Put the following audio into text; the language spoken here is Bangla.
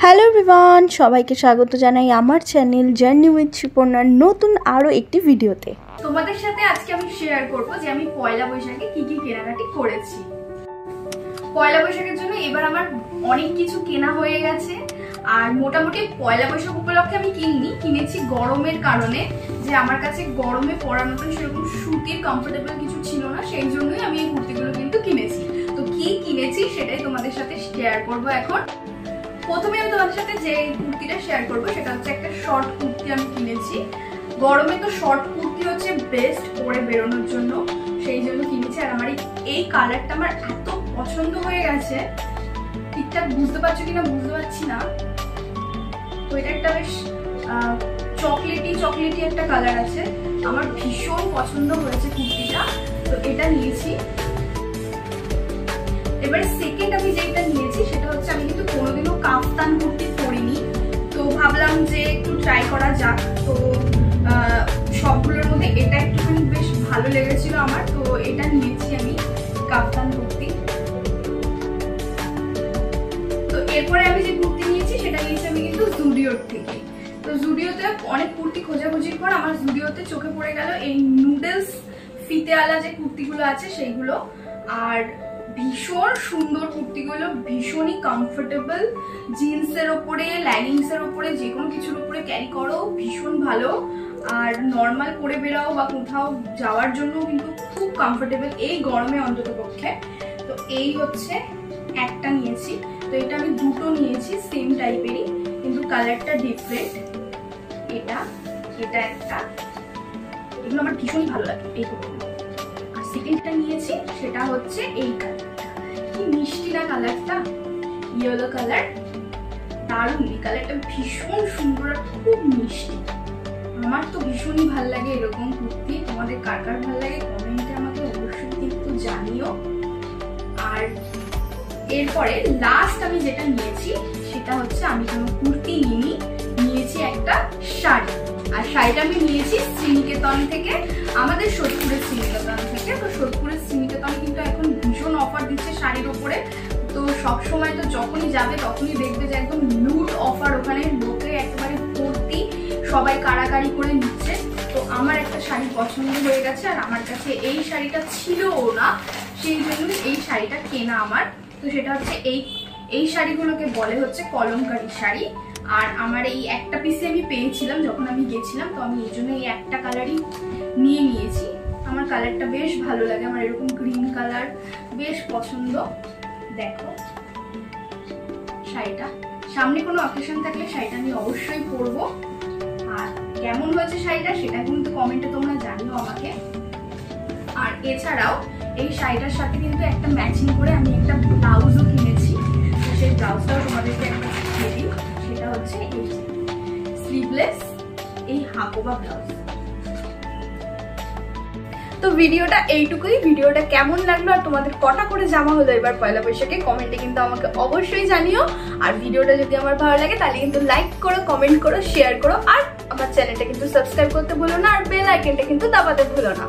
হ্যালো এভরিওয়ান, সবাইকে স্বাগত জানাই আমার চ্যানেল জার্নি উইথ সুপর্ণার নতুন আরও একটি ভিডিওতে। তোমাদের সাথে আজকে আমি শেয়ার করব যে আমি পয়লা বৈশাখে কি কি কেনাকাটি করেছি। পয়লা বৈশাখের জন্য এবার আমার অনেক কিছু কেনা হয়ে গেছে। আর মোটামুটি পয়লা বৈশাখ উপলক্ষে আমি কিনেছি গরমের কারণে, যে আমার কাছে গরমে পরার মতন সেরকম সুতির কমফোর্টেবল কিছু ছিল না, সেই জন্যই আমি এই কুর্তিগুলো কিন্তু কিনেছি। তো কি কিনেছি সেটাই তোমাদের সাথে শেয়ার করব। এখন প্রথমে আমি তোমাদের সাথে যে কুর্তিটা শেয়ার করবো সেটা হচ্ছে একটা শর্ট কুর্তি আমি কিনেছি। গরমে তো শর্ট কুর্তি হচ্ছে বেস্ট পরে বেরোনোর জন্য, সেই জন্য কিনেছি। আর আমার এই কালারটা আমার এত পছন্দ হয়ে গেছে, ঠিকঠাক বুঝতে পারছো কিনা বুঝতে পারছি না। তো এটা একটা বেশ চকলেটি একটা কালার আছে, আমার ভীষণ পছন্দ হয়েছে কুর্তিটা, তো এটা নিয়েছি। এবারে সেকেন্ড আমি যেটা নিয়েছি সেটা হচ্ছে, আমি কিন্তু কোনোদিনও কাফতান কুর্তি পরিনি, তো ভাবলাম যে একটু ট্রাই করা যাক। তো সবগুলোর মধ্যে এটা একটুখানি বেশ ভালো লেগেছিল আমার, তো এটা নিয়েছি আমি কাফতান কুর্তি। তো এরপরে আমি যে কুর্তি নিয়েছি সেটা নিয়েছি আমি কিন্তু জুডিওর থেকে। তো জুডিওতে অনেক কুর্তি খোঁজাখুঁজির পর আমার জুডিওতে চোখে পড়ে গেল এই নুডলস ফিতেওয়ালা যে কুর্তিগুলো আছে সেইগুলো। আর ভীষণ সুন্দর কুর্তিগুলো, ভীষণই কমফোর্টেবল, জিন্সের ওপরে লেগিংসের ওপরে যে কোনো কিছুর ওপরে ক্যারি করো ভীষণ ভালো। আর নর্মাল পরে বেরাও বা কোথাও যাওয়ার জন্য কিন্তু খুব কমফোর্টেবল এই গরমে অন্তত পক্ষে। তো এই হচ্ছে একটা নিয়েছি, তো এটা আমি দুটো নিয়েছি সেম টাইপেরই, কিন্তু কালারটা ডিফারেন্ট। এটা একটা, এগুলো আমার ভীষণই ভালো লাগে এই কুর্তিগুলো। আর সেকেন্ডটা নিয়েছি সেটা হচ্ছে এই কালারটা, কি মিষ্টি না কালারটা, ইয়েলো কালার, দারুণ। এই কালারটা ভীষণ সুন্দর আর খুব মিষ্টি, আমার তো ভীষণই ভালো লাগে এরকম কুর্তি। তোমাদের কার কার ভালো লাগে কমেন্টে আমাকে অবশ্যই কিন্তু জানিও। আর এরপরে লাস্ট আমি যেটা নিয়েছি সেটা হচ্ছে, আমি কোনো কুর্তি নিয়েছি একটা শাড়ি। আর শাড়িটা আমি নিয়েছি শ্রীনিকেতন থেকে, আমাদের সোদপুরের শ্রীনিকেতন থেকে। তো সোদপুরের শ্রীনিকেতন কিন্তু এখন ভীষণ অফার দিচ্ছে শাড়ির ওপরে। তো সবসময় তো যখনই যাবে তখনই দেখবে যে একদম লুট অফার, ওখানে লোকে একেবারে ভর্তি, সবাই কাড়াকাড়ি করে নিচ্ছে। তো আমার একটা শাড়ি পছন্দ হয়ে গেছে, আর আমার কাছে এই শাড়িটা ছিলও না, সেই জন্য এই শাড়িটা কেনা আমার। তো সেটা হচ্ছে এই শাড়িগুলোকে বলে হচ্ছে কলমকারী শাড়ি। আর আমার এই একটা পিসে আমি পেয়েছিলাম যখন আমি গেছিলাম, তো আমি এই জন্য এই একটা কালারই নিয়েছি। আমার কালারটা বেশ ভালো লাগে, আমার এরকম গ্রিন কালার বেশ পছন্দ। দেখো শাড়িটা, সামনে কোনো অকেশন থাকলে শাড়িটা আমি অবশ্যই পরবো। আর কেমন হয়েছে শাড়িটা সেটা কিন্তু কমেন্টে তোমরা জানিও আমাকে। আর এছাড়াও এই শাড়িটার সাথে কিন্তু একটা ম্যাচিং করে আমি একটা ব্লাউজও কিনেছি, সেই ব্লাউজটাও তোমাদেরকে একটা দেখিয়ে দিই। সেটা হচ্ছে এই স্লিভলেস এই হাকোবা ব্লাউজ। তো ভিডিওটা এইটুকুই। ভিডিওটা কেমন লাগলো আর তোমাদের কটা করে জামা হলো এবার পয়লা বৈশাখে কমেন্টে কিন্তু আমাকে অবশ্যই জানিও। আর ভিডিওটা যদি আমার ভালো লাগে তাহলে কিন্তু লাইক করো, কমেন্ট করো, শেয়ার করো। আর আমার চ্যানেলটা কিন্তু সাবস্ক্রাইব করতে ভুলো না, আর বেল আইকনটা কিন্তু দাবাতে ভুলো না।